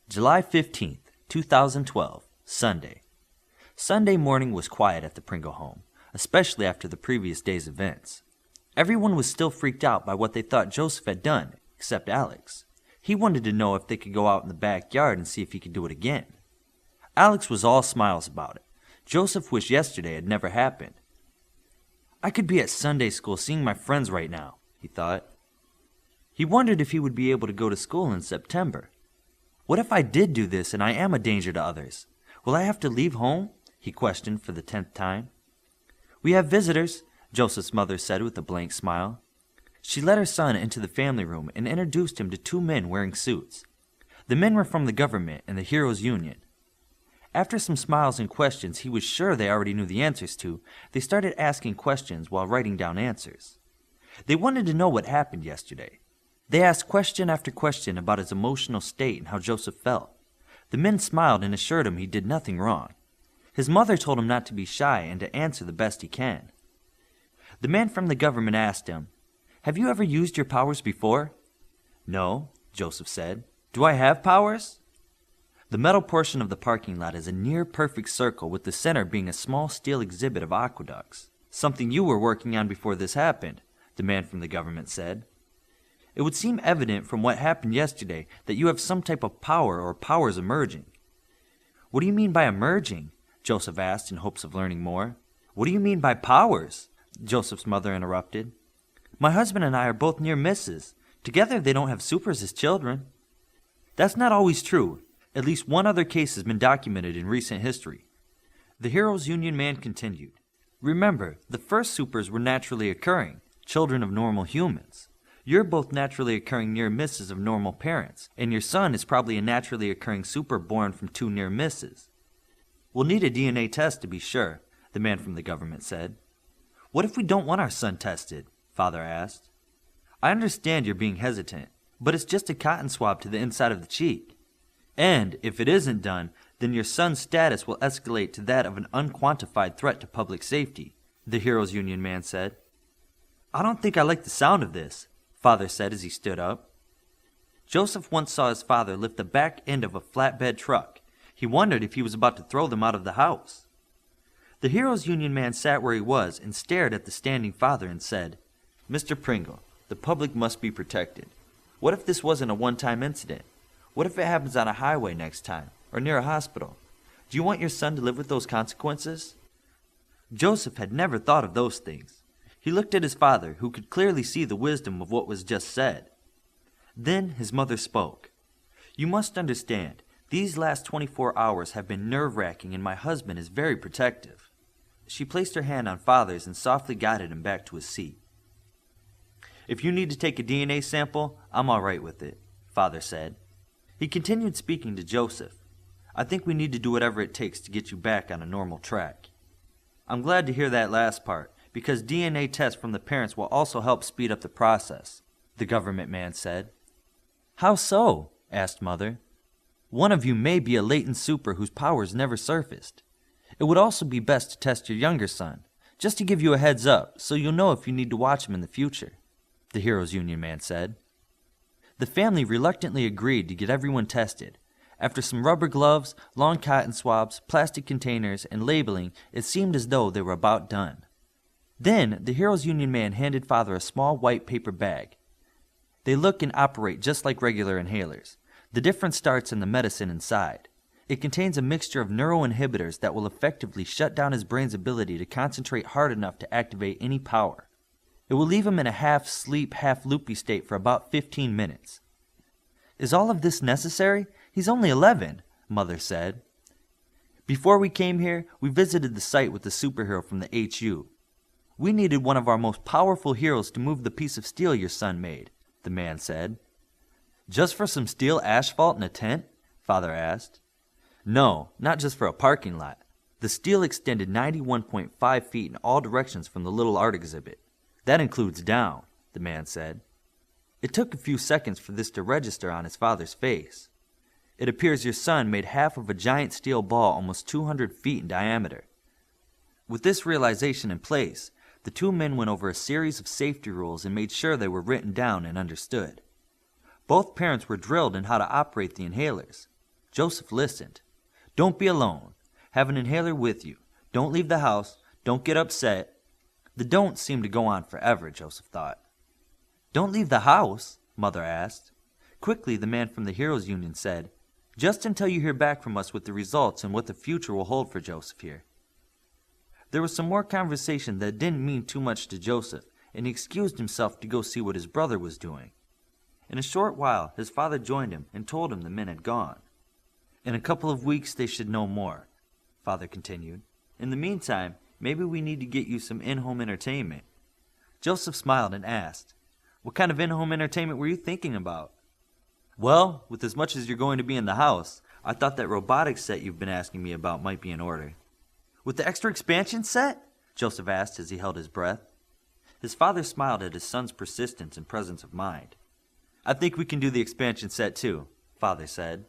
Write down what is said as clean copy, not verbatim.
July 15th, 2012, Sunday. Sunday morning was quiet at the Pringle home, especially after the previous day's events. Everyone was still freaked out by what they thought Joseph had done, except Alex. He wanted to know if they could go out in the backyard and see if he could do it again. Alex was all smiles about it. Joseph wished yesterday had never happened. I could be at Sunday school seeing my friends right now, he thought. He wondered if he would be able to go to school in September. What if I did do this and I am a danger to others? Will I have to leave home? He questioned for the 10th time. We have visitors, Joseph's mother said with a blank smile. She led her son into the family room and introduced him to two men wearing suits. The men were from the government and the Heroes Union. After some smiles and questions he was sure they already knew the answers to, they started asking questions while writing down answers. They wanted to know what happened yesterday. They asked question after question about his emotional state and how Joseph felt. The men smiled and assured him he did nothing wrong. His mother told him not to be shy and to answer the best he can. The man from the government asked him, "Have you ever used your powers before?" "No," Joseph said. "Do I have powers?" The metal portion of the parking lot is a near-perfect circle with the center being a small steel exhibit of aqueducts. "Something you were working on before this happened," the man from the government said. "It would seem evident from what happened yesterday that you have some type of power or powers emerging." "What do you mean by emerging?" Joseph asked in hopes of learning more. "What do you mean by powers?" Joseph's mother interrupted. "My husband and I are both near misses. Together they don't have supers as children." "That's not always true. At least one other case has been documented in recent history." The Heroes Union man continued. "Remember, the first supers were naturally occurring, children of normal humans. You're both naturally occurring near misses of normal parents, and your son is probably a naturally occurring super born from two near misses. We'll need a DNA test to be sure," the man from the government said. "What if we don't want our son tested?" Father asked. "I understand you're being hesitant, but it's just a cotton swab to the inside of the cheek. And if it isn't done, then your son's status will escalate to that of an unquantified threat to public safety," the Heroes Union man said. "I don't think I like the sound of this," Father said as he stood up. Joseph once saw his father lift the back end of a flatbed truck. He wondered if he was about to throw them out of the house. The Heroes Union man sat where he was and stared at the standing father and said, "Mr. Pringle, the public must be protected. What if this wasn't a one-time incident? What if it happens on a highway next time, or near a hospital? Do you want your son to live with those consequences?" Joseph had never thought of those things. He looked at his father, who could clearly see the wisdom of what was just said. Then his mother spoke. "You must understand, these last 24 hours have been nerve-wracking and my husband is very protective." She placed her hand on Father's and softly guided him back to his seat. "If you need to take a DNA sample, I'm all right with it," Father said. He continued speaking to Joseph. "I think we need to do whatever it takes to get you back on a normal track." "I'm glad to hear that last part, because DNA tests from the parents will also help speed up the process," the government man said. "How so?" asked Mother. "One of you may be a latent super whose powers never surfaced. It would also be best to test your younger son, just to give you a heads up so you'll know if you need to watch him in the future," the Heroes Union man said. The family reluctantly agreed to get everyone tested. After some rubber gloves, long cotton swabs, plastic containers, and labeling, it seemed as though they were about done. Then the Heroes Union man handed Father a small white paper bag. They look and operate just like regular inhalers. The difference starts in the medicine inside. It contains a mixture of neuroinhibitors that will effectively shut down his brain's ability to concentrate hard enough to activate any power. It will leave him in a half-sleep, half-loopy state for about 15 minutes. "Is all of this necessary? He's only 11, Mother said. "Before we came here, we visited the site with the superhero from the HU. We needed one of our most powerful heroes to move the piece of steel your son made," the man said. "Just for some steel asphalt in a tent?" Father asked. "No, not just for a parking lot. The steel extended 91.5 feet in all directions from the little art exhibit. That includes down," the man said. It took a few seconds for this to register on his father's face. "It appears your son made half of a giant steel ball almost 200 feet in diameter." With this realization in place, the two men went over a series of safety rules and made sure they were written down and understood. Both parents were drilled in how to operate the inhalers. Joseph listened. Don't be alone. Have an inhaler with you. Don't leave the house. Don't get upset. The don't seemed to go on forever, Joseph thought. Don't leave the house? Mother asked. Quickly, the man from the Heroes Union said, just until you hear back from us with the results and what the future will hold for Joseph here. There was some more conversation that didn't mean too much to Joseph, and he excused himself to go see what his brother was doing. In a short while, his father joined him and told him the men had gone. In a couple of weeks, they should know more, Father continued. In the meantime, maybe we need to get you some in-home entertainment. Joseph smiled and asked, what kind of in-home entertainment were you thinking about? Well, with as much as you're going to be in the house, I thought that robotics set you've been asking me about might be in order. With the extra expansion set? Joseph asked as he held his breath. His father smiled at his son's persistence and presence of mind. I think we can do the expansion set too, Father said.